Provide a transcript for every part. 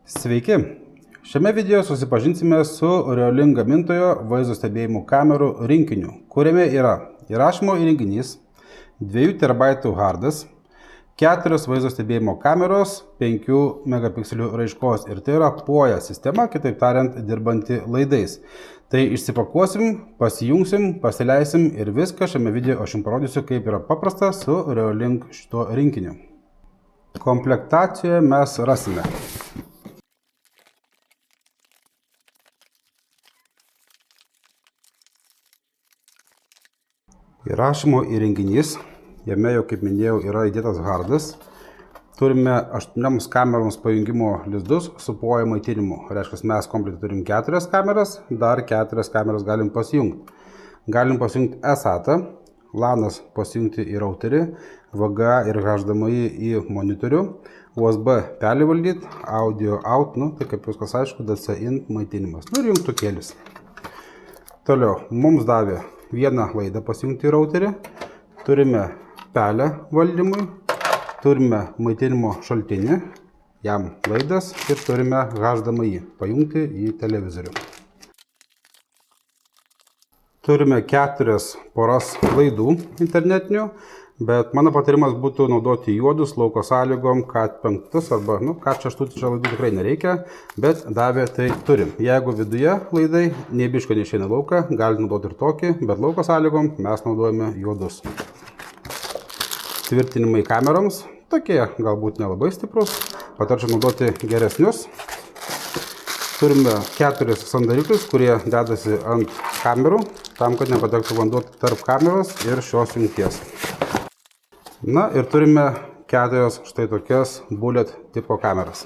Sveiki! Šiame video susipažinsime su Reolink gamintojo vaizdo stebėjimo kamerų rinkiniu, kuriame yra įrašymo įrenginys, 2 TB hardas, 4 vaizdo stebėjimo kameros, 5 megapikselių raiškos ir tai yra POIA sistema, kitaip tariant, dirbanti laidais. Tai išsipakuosim, pasijungsim, pasileisim ir viską šiame video aš jums parodysiu, kaip yra paprasta su Reolink šito rinkiniu. Komplektacijoje mes rasime įrašymo įrenginys, jame jau, kaip minėjau, yra įdėtas hardas. Turime 8 kameroms pajungimo lizdus su POIA maitinimu. Reiškia, mes kompletą turim 4 kameras, dar 4 kameras galim pasijungti. Galim pasijungti eSATA, LANas pasijungti į routerį, VGA ir HDMI į monitorių, USB pelį valdyti, audio out, tai kaip viskas aišku, DC in maitinimas. Ir jungtukėlis. Toliau, mums davė vieną laidą pasijungti į routerį, turime pelę valdymui, turime maitinimo šaltinį, jam laidas ir turime HDMI pajungti į televizorių. Turime 4 poras laidų internetinių, bet mano patarimas būtų naudoti juodus lauko sąlygom, CAT5 arba CAT6 čia laidų tikrai nereikia, bet davė tai turim. Jeigu viduje laidai nei biško neišeina lauką, gali naudoti ir tokį, bet lauko sąlygom mes naudojame juodus. Tvirtinimai kameroms, tokie galbūt nelabai stiprus, patarčiau naudoti geresnius. Turime 4 sandariukus, kurie dedasi ant kamerų, tam, kad nepatektų vanduo tarp kameros ir šios jungties. Ir turime 4 štai tokias bullet tipo kameras.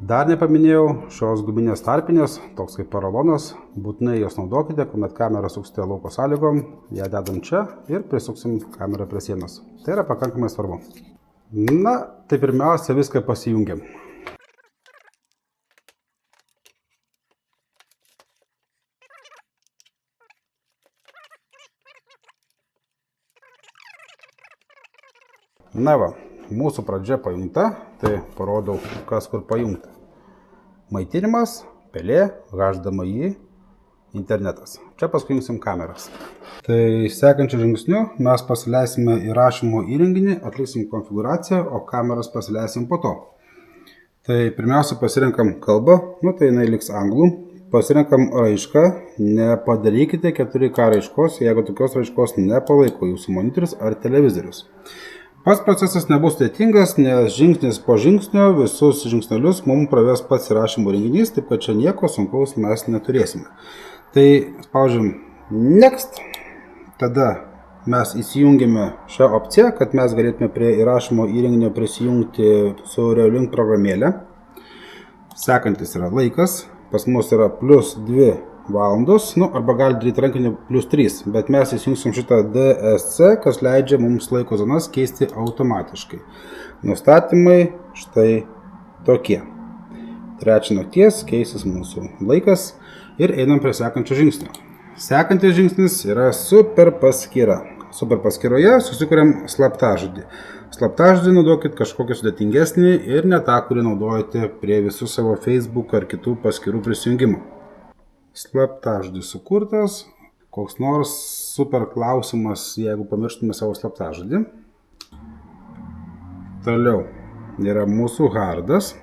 Dar nepaminėjau šios guminės tarpinės, toks kaip porolonas, būtinai jos naudokite, kuomet kamerą suksite lauko sąlygom, ją dedam čia ir prisuksim kamerą prie sienos. Tai yra pakankamai svarbu. Tai pirmiausia viską pasijungiam. Mūsų pradžia pajungta, tai parodau, kas kur pajungta. Maitinimas, pelė, HDMI, internetas. Čia paskui jungsim kameras. Tai sekančiu žingsniu mes pasileisime įrašymo įrenginį, atliksim konfiguraciją, o kameras pasileisim po to. Tai pirmiausia pasirenkam kalbą, tai jinai liks anglų. Pasirenkam raišką, nepadarykite 4K raiškos, jeigu tokios raiškos nepalaiko jūsų monitorius ar televizorius. Pats procesas nebus sudėtingas, nes žingsnis po žingsnio visus žingsnelius mums praves pats įrašymo įrenginys, taip kad čia nieko sunkaus mes neturėsime. Tai spaudžiam Next, tada mes įsijungime šią opciją, kad mes galėtume prie įrašymo įrenginio prisijungti su Reolink programėlė. Sekantis yra laikas, pas mus yra +2 valandos, arba gali daryti rankinį +3, bet mes įsijungsim šitą DSC, kas leidžia mums laiko zonas keisti automatiškai. Nustatymai štai tokie. 3 nakties keisis mūsų laikas ir einam prie sekančio žingsnio. Sekantis žingsnis yra super paskyra. Super paskyroje susikuriam slaptažodį. Slaptažodį naudokit kažkokį sudėtingesnį ir ne tą, kurį naudojate prie visų savo Facebook ar kitų paskyrų prisijungimų. Slaptažodis sukurtas, koks nors super klausimas, jeigu pamirštume savo slaptažodį. Toliau yra mūsų hardas.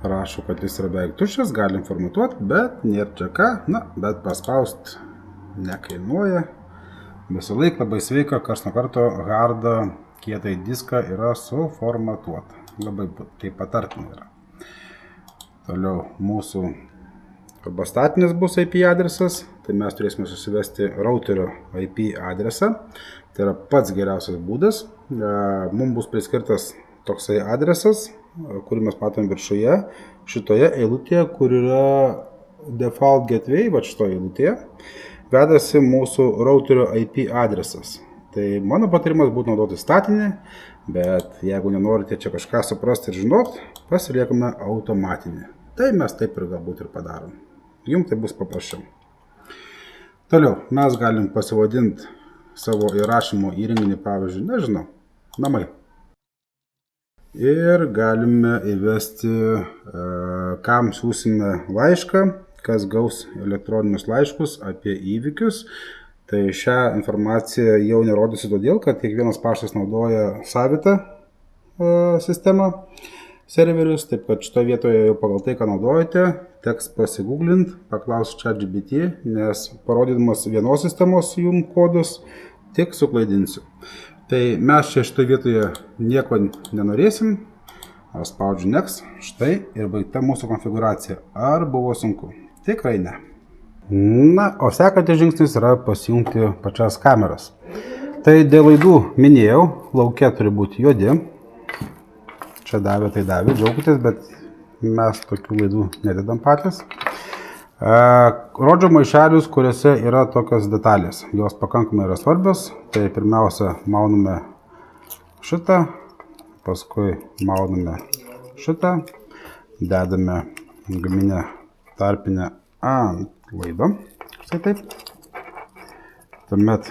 Rašo, kad jis yra beveik tuščias, galim formatuoti, bet nėra čia ką, bet paspaust nekainuoja. Visą laiką labai sveika, kas nuo karto hardą kietai diską yra suformatuota. Labai tai patartina yra. Toliau mūsų arba statinis bus IP adresas, tai mes turėsime susivesti routerio IP adresą. Tai yra pats geriausias būdas. Mums bus priskirtas toksai adresas, kurį mes matome viršuje, šitoje eilutėje, kur yra default gateway, šitoje eilutėje, vedasi mūsų routerio IP adresas. Tai mano patarimas būtų naudoti statinį, bet jeigu nenorite čia kažką suprasti ir žinot, pasiliekame automatinį. Tai mes taip ir galbūt ir padarom. Jums tai bus paprasčiau. Toliau mes galim pasivadinti savo įrašymo įrenginį, pavyzdžiui, namai. ir galime įvesti, kam siūsime laišką, kas gaus elektroninius laiškus apie įvykius. Tai šią informaciją jau nerodysiu todėl, kad kiekvienas paštas naudoja savitą sistemą, serverius, taip kad šitoje vietoje jau pagal tai, ką naudojate, teks pasigūglint, paklausti ChatGPT, nes parodydamas vienos sistemos jums kodus, tik suklaidinsiu. Tai mes čia šitoje vietoje nieko nenorėsim, aš spaudžiu Next, štai ir baigta mūsų konfiguracija. Ar buvo sunku? Tikrai ne. Na, o sekantis žingsnis yra pasijungti pačias kameras. Tai dėl laidų minėjau, lauke turi būti juodi. Čia davė, tai davė, džiaugitės, bet mes tokių laidų nededam patys. Rodžio maišelius, kuriuose yra tokios detalės. Jos pakankamai yra svarbios. Tai pirmiausia, mauname šitą, paskui mauname šitą, dedame guminę tarpinę ant laido. Štai taip. Tuomet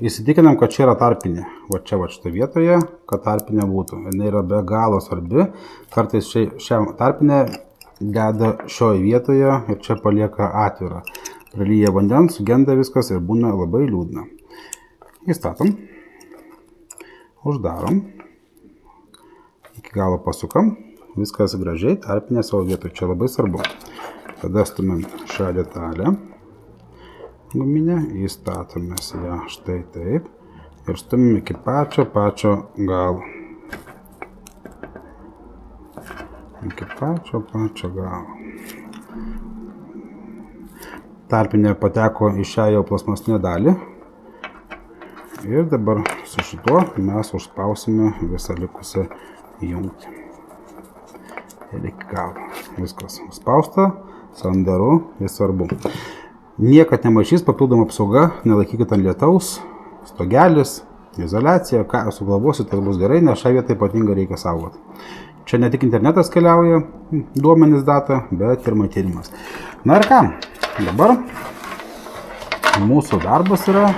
įsitikinam, kad čia yra tarpinė. Va čia, va šitą vietoje, kad tarpinė būtų. Jis yra be galo svarbi. Kartais šią tarpinę deda šioje vietoje ir čia palieka atvirą. Pralyja vandens, sugenda viskas ir būna labai liūdna. Įstatom. Uždarom. Iki galo pasukam. Viskas gražiai, tarpinė savo vietoje. Čia labai svarbu. Tada stumėm šią detalę. Guminę, įstatomės ją štai taip ir stumėm iki pačio galo. Iki pačio galo. Tarpinė pateko į šią jau plasmasinę dalį. Ir dabar su šituo mes užspausime visą likusią jungtį. Ir iki galo. Viskas užspausta, sandaru ir svarbu. Niekad nemaišys, papildoma apsauga, nelaikykit ant lietaus, stogelis, izoliacija, ką sugalvosit, tai bus gerai, nes šią vietą ypatingai reikia saugoti. Čia ne tik internetas keliauja, duomenys data, bet ir maitinimas. Na ir ką, dabar mūsų darbas yra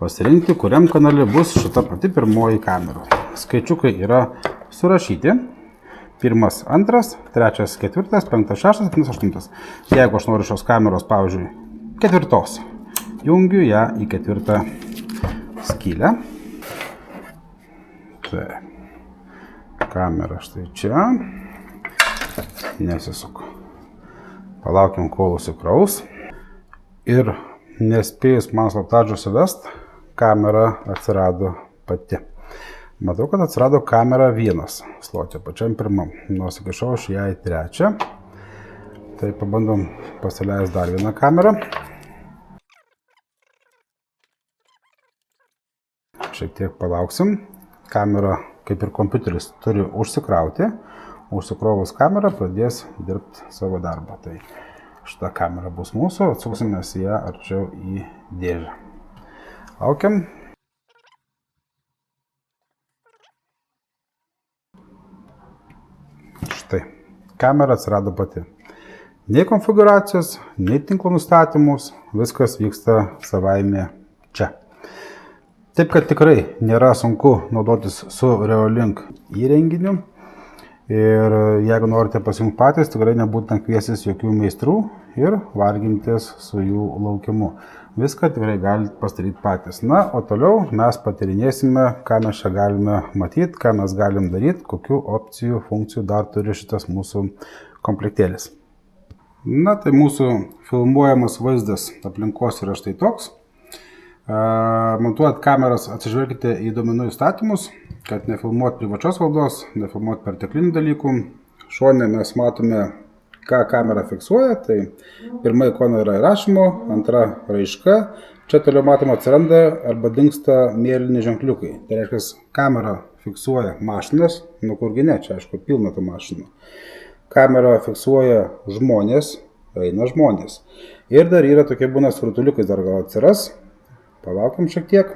pasirinkti, kuriam kanale bus šita pati pirmoji kamera. Skaičiukai yra surašyti. 1, 2, 3, 4, 5, 6, 7, 8. Jeigu aš noriu šios kameros, pavyzdžiui, 4, jungiu ją į 4 skylę. Tai kamera štai čia. Nesisuku. Palaukiam, kol užsikraus. Ir nespėjus man slaptažodžio suvest, kamera atsirado pati. Matau, kad atsirado kamera 1 slote, pačiam pirmam. Nors įkišau aš ją į 3. Tai pabandom pasileisti dar vieną kamerą. Šiek tiek palauksim. Kamera, kaip ir kompiuteris, turi užsikrauti. Užsikrovus kamerą pradės dirbti savo darbą. Tai šita kamera bus mūsų, atsuksimės ją arčiau į dėžę. Laukiam. Štai, kamera atsirado pati. Nei konfiguracijos, nei tinklo nustatymus, viskas vyksta savaime čia. Taip, kad tikrai nėra sunku naudotis su Reolink įrenginiu. Ir jeigu norite pasijungti patys, tikrai nebūtina kviestis jokių meistrų ir vargintis su jų laukimu. Viską tikrai galite pasidaryti patys. Na, o toliau mes patyrinėsime, ką mes čia galime matyti, ką mes galim daryti, kokių opcijų, funkcijų dar turi šitas mūsų komplektėlis. Na, tai mūsų filmuojamas vaizdas aplinkos yra štai toks. Montuojant kameras atsižvelkite į duomenų įstatymus, kad nefilmuot privačios valdos, nefilmuot perteklinių dalykų. Šone mes matome, ką kamera fiksuoja. Tai pirma ikona yra įrašymo, antra raiška. Čia toliau matoma atsiranda arba dingsta mėlyni ženkliukai. Tai reiškia, kamera fiksuoja mašinas, nu kurgi ne, čia aišku pilna tų mašinų. Kamera fiksuoja žmonės, eina žmonės. Ir dar yra tokie būna su rutuliukais, dar gal atsiras. Palaukiam šiek tiek,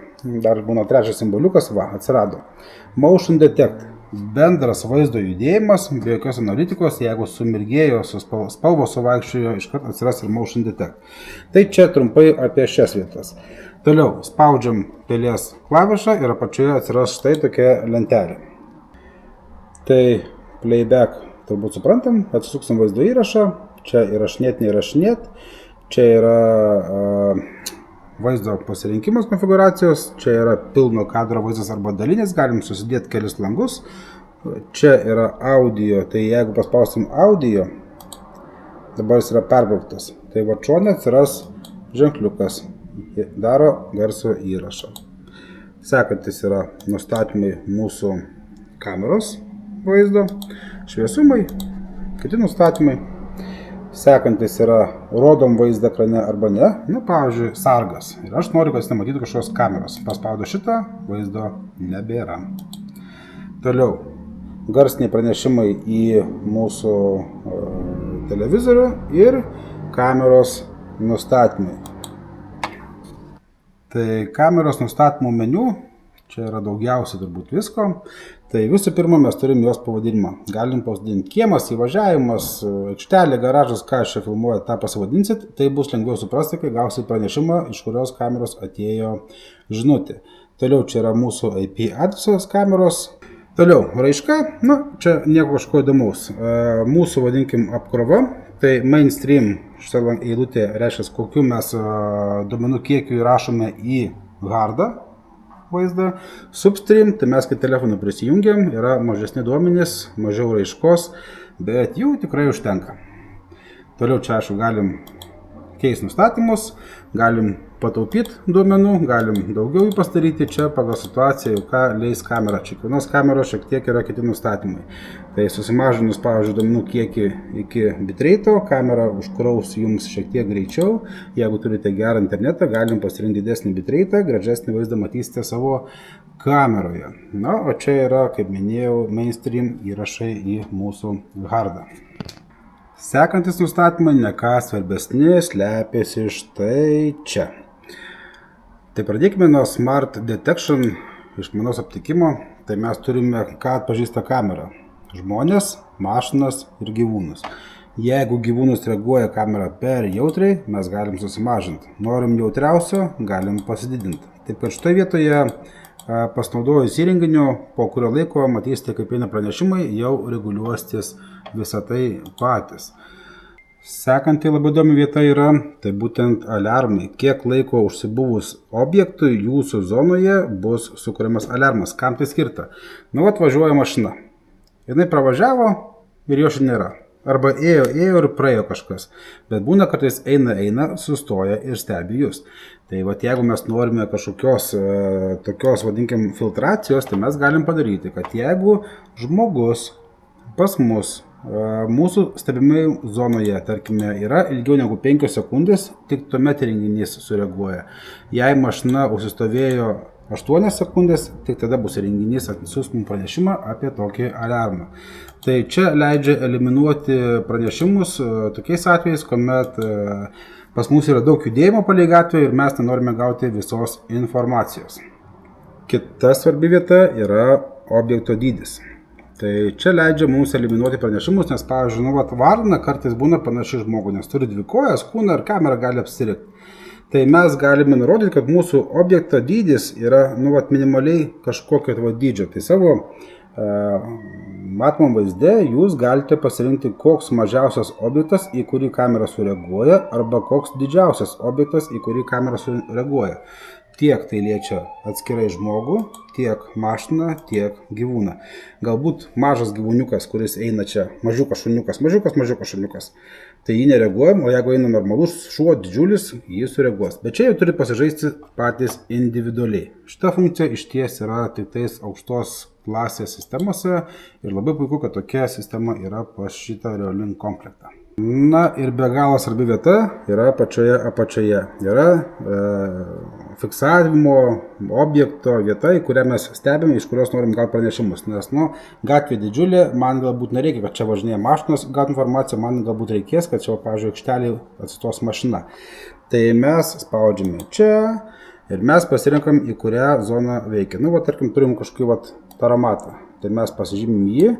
dar būna trečias simboliukas, va, atsirado. Motion Detect, bendras vaizdo judėjimas, be jokios analitikos, jeigu sumirgėjo, spalvos suvaikščiojo, iškart atsiras ir Motion Detect. Tai čia trumpai apie šias vietas. Toliau spaudžiam pelės klavišą ir apačioje atsiras štai tokia lentelė. Tai playback turbūt suprantam, atsisuksim vaizdo įrašą, čia įrašinėt, neįrašinėt, čia yra vaizdo pasirinkimas konfiguracijos, čia yra pilno kadro vaizdas arba dalinis, galim susidėti kelis langus, čia yra audio, tai jeigu paspausim audio, dabar jis yra perbrauktas, tai va šone atsiras ženkliukas, daro garso įrašą. Sekantis yra nustatymai mūsų kameros vaizdo, šviesumai, kiti nustatymai. Sekantis yra rodom vaizdą ekrane arba ne, pavyzdžiui, sargas. Ir aš noriu, kad jis nematytų kažkokios kameros. Paspaudu šitą, vaizdo nebėra. Toliau, garsiniai pranešimai į mūsų televizorių ir kameros nustatymai. Tai kameros nustatymų meniu, čia yra daugiausiai turbūt visko. Tai visų pirma, mes turim jos pavadinimą. Galim pavadinti kiemas, įvažiavimas, aikštelė, garažas, ką aš čia filmuoju, tą pasivadinsit. Tai bus lengviau suprasti, kai gausit pranešimą, iš kurios kameros atėjo žinutė. Toliau čia yra mūsų IP adresas kameros. Toliau, raiška, čia nieko kažko įdomaus. Mūsų, vadinkim, apkrova, tai mainstream, šitą eilutė reiškia, kokiu mes duomenų kiekiu įrašome į hardą vaizdą. Substream, tai mes kai telefoną prisijungiam, yra mažesni duomenys, mažiau raiškos, bet jų tikrai užtenka. Toliau čia, aišku, galim keisti nustatymus, galim pataupyti duomenų, galim daugiau jų pastaryti, čia pagal situaciją, ką leis kamera. Čia kiekvienos kameros šiek tiek yra kiti nustatymai. Tai susimažinus, pavyzdžiui, duomenų kiekį iki bitrate'o, kamera užkraus jums šiek tiek greičiau. Jeigu turite gerą internetą, galim pasirinkti didesnį bitrate'ą, gražesnį vaizdą matysite savo kameroje. O čia yra, kaip minėjau, mainstream įrašai į mūsų hardą. Sekantis nustatymai, ne ką svarbesni, slepiasi štai čia. Tai pradėkime nuo Smart Detection, išmanaus aptikimo. Tai mes turime, ką atpažįsta kamera. Žmonės, mašinas ir gyvūnus. Jeigu gyvūnus reaguoja kamera per jautriai, mes galim susimažinti. Norim jautriausio, galim pasididinti. Taip kad šitoje vietoje pasinaudojus įrenginiu, po kurio laiko matysite, kaip eina pranešimai, jau reguliuositės visą tai patys. Sekanti labai įdomi vieta yra, tai būtent aliarmai. Kiek laiko užsibuvus objektui jūsų zonoje bus sukuriamas aliarmas. Kam tai skirta? Važiuoja mašina. Jinai pravažiavo ir jo šiandien nėra. Arba ėjo ir praėjo kažkas. Bet būna kartais eina, sustoja ir stebi jūs. Tai jeigu mes norime kažkokios tokios, vadinkim, filtracijos, tai mes galim padaryti, kad jeigu žmogus pas mus mūsų stebimai zonoje, tarkime, yra ilgiau negu 5 sekundės, tik tuomet renginys sureaguoja. Jei mašina užsistovėjo 8 sekundės, tik tada bus renginys atsiųs mums pranešimą apie tokį aliarmą. Tai čia leidžia eliminuoti pranešimus tokiais atvejais, kuomet pas mus yra daug judėjimo palei gatvę ir mes nenorime gauti visos informacijos. Kita svarbi vieta yra objekto dydis. Tai čia leidžia mums eliminuoti pranešimus, nes, pavyzdžiui, varna kartais būna panaši žmogų, nes turi 2 kojas, kūną ir kamera gali apsirikti. Tai mes galime nurodyti, kad mūsų objekto dydis yra minimaliai kažkokio dydžio. Tai savo matomam vaizde jūs galite pasirinkti, koks mažiausias objektas, į kurį kamera sureaguoja, arba koks didžiausias objektas, į kurį kamera sureaguoja. Tiek tai liečia atskirai žmogų, tiek mašiną, tiek gyvūną. Galbūt mažas gyvūniukas, kuris eina čia, mažiukas šuniukas, tai jį nereaguojam, o jeigu eina normalus šuo, didžiulis, jį sureaguos. Bet čia jau turi pasižaisti patys individualiai. Šita funkcija išties yra tik tais aukštos klasės sistemose ir labai puiku, kad tokia sistema yra pas šitą Reolink komplektą. Ir be galo svarbi vieta yra pačioje apačioje. Yra fiksavimo objekto vieta, į kurią mes stebime, iš kurios norim gauti pranešimus. Nes, gatvė didžiulė, man galbūt nereikia, kad čia važinėja mašinos gauti informaciją, man galbūt reikės, kad čia, pavyzdžiui, aikštelėje atsistos mašina. Tai mes spaudžiame čia ir mes pasirinkam, į kurią zoną veikia. Tarkim, turim kažkokį taromatą. Tai mes pasižymim jį.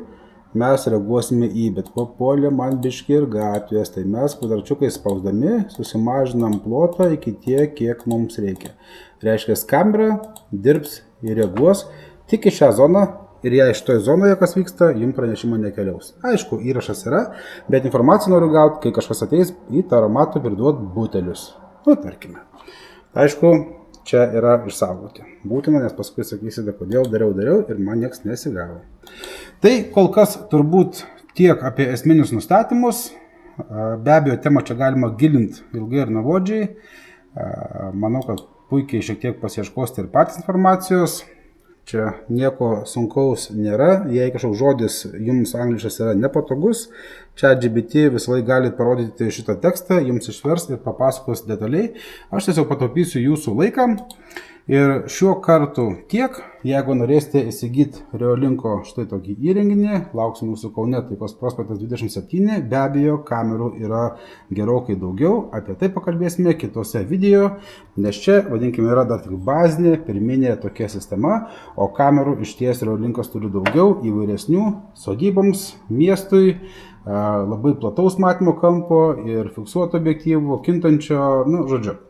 Mes reaguosime į, bet ko puolė man biški ir gatvės, tai mes kvadračiukai spausdami susimažinam plotą iki tiek, kiek mums reikia. Reiškia, kamera dirbs ir reaguos tik į šią zoną, ir jei šitoje zonoje kas vyksta, jums pranešimą nekeliaus. Aišku, įrašas yra, bet informaciją noriu gauti, kai kažkas ateis į taromatą priduot butelius. Nu, tarkime. Aišku, čia yra išsaugoti. Būtina, nes paskui sakysite, kodėl dariau ir man nieks nesigavo. Tai kol kas turbūt tiek apie esminius nustatymus. Be abejo, temą čia galima gilinti ilgai ir nuobodžiai. Manau, kad puikiai šiek tiek pasieškosite ir patys informacijos. Čia nieko sunkaus nėra. Jei kažkoks žodis jums angliškas yra nepatogus, ChatGPT visą laiką galite parodyti šitą tekstą, jums išvers ir papasakos detaliai. Aš tiesiog pataupysiu jūsų laiką. Ir šiuo kartu tiek. Jeigu norėsite įsigyti Reolinko štai tokį įrenginį, lauksim mūsų Kaune Taikos prospektas 27, be abejo, kamerų yra gerokai daugiau, apie tai pakalbėsime kitose video, nes čia, vadinkime, yra dar tik bazinė, pirminė tokia sistema, o kamerų išties Reolinkas turi daugiau, įvairesnių, sodyboms, miestui, labai plataus matymo kampo ir fiksuoto objektyvų, kintančio, nu, žodžiu.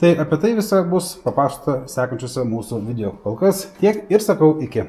Tai apie tai visą bus papasakota sekančiuose mūsų video. Kol kas tiek ir sakau iki.